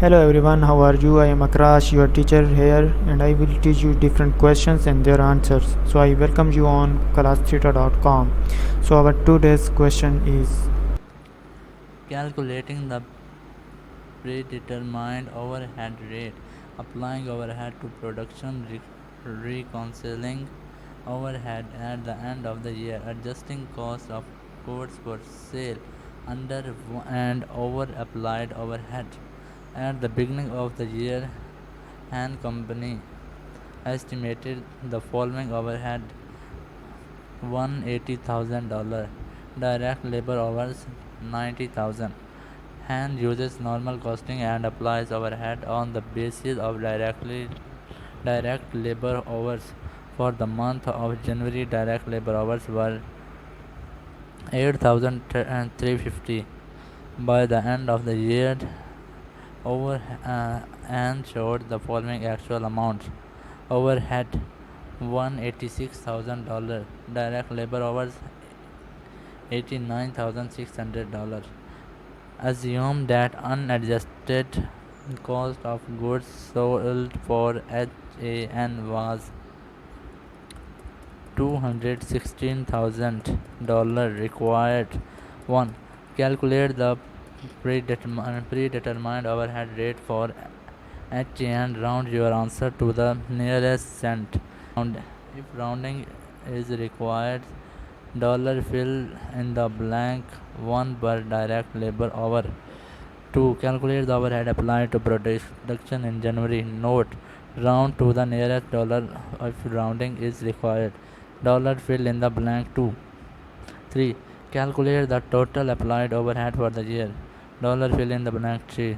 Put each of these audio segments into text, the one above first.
Hello everyone, how are you? I am Akrash, your teacher here, and I will teach you different questions and their answers. So I welcome you on classtheta.com. So our today's question is Calculating the predetermined overhead rate, applying overhead to production, reconciling overhead at the end of the year, adjusting cost of goods for sale under and over applied overhead at the beginning of the year. And company estimated the following overhead: $180,000, direct labor hours 90,000. Han uses normal costing and applies overhead on the basis of direct labor hours. For the month of January, direct labor hours were 8,350. By the end of the year, over and showed the following actual amounts: overhead $186,000, direct labor hours $89,600. Assume that unadjusted cost of goods sold for HAN was $216,000 required. 1. Calculate the predetermined overhead rate for HAN. Round your answer to the nearest cent. If rounding is required, fill in the blank 1 per direct labor hour. 2. Calculate the overhead applied to production in January. Note: round to the nearest dollar if rounding is required. Fill in the blank 2. 3. Calculate the total applied overhead for the year. Fill in the blank 3.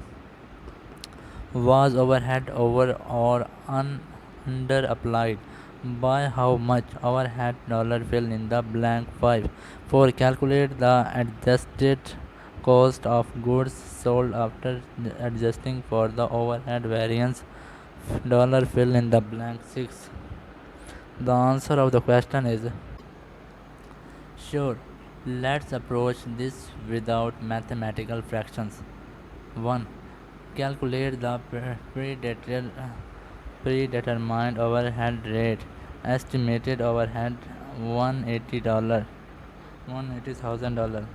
Was overhead over or under applied? By how much? Overhead. Fill in the blank 5. 4. Calculate the adjusted cost of goods sold after adjusting for the overhead variance. Fill in the blank 6. The answer of the question is sure. Let's approach this without mathematical fractions. 1. Calculate the predetermined overhead rate. Estimated overhead $180,000.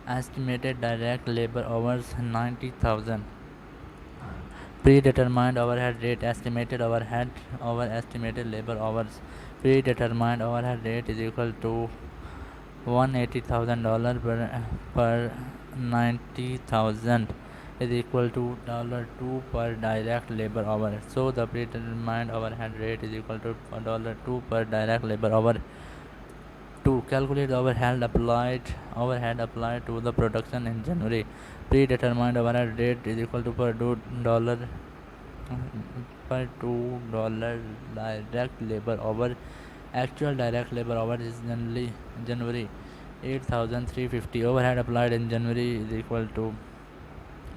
Estimated direct labor hours 90,000. Predetermined overhead rate. Estimated overhead over estimated labor hours. Predetermined overhead rate is equal to $180,000 per 90,000 is equal to $2 per direct labor hour. So the predetermined overhead rate is equal to $2 per direct labor hour. 2. Calculate the overhead applied to the production in January. Predetermined overhead rate is equal to per $2 direct labor hour. Actual direct labor hour is January 8,350. Overhead applied in January is equal to,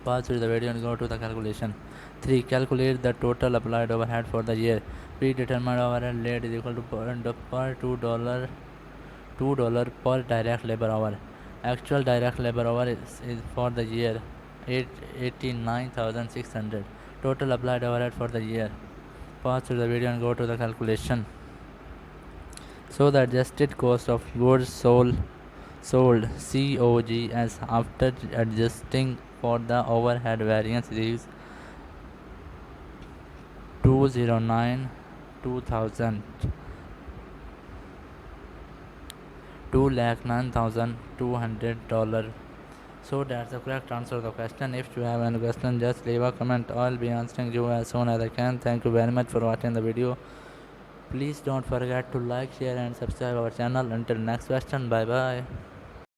pause through the video and go to the calculation. 3. Calculate the total applied overhead for the year. Predetermined overhead rate is equal to per $2 per direct labor hour. Actual direct labor hour is for the year 89,600. Total applied overhead for the year. Pause through the video and go to the calculation. So the adjusted cost of goods sold COGS after adjusting for the overhead variance is 209 2000 $209,200. So that's the correct answer to the question. If you have any question, just leave a comment. I'll be answering you as soon as I can. Thank you very much for watching the video. Please don't forget to like, share and subscribe our channel. Until next question, bye bye.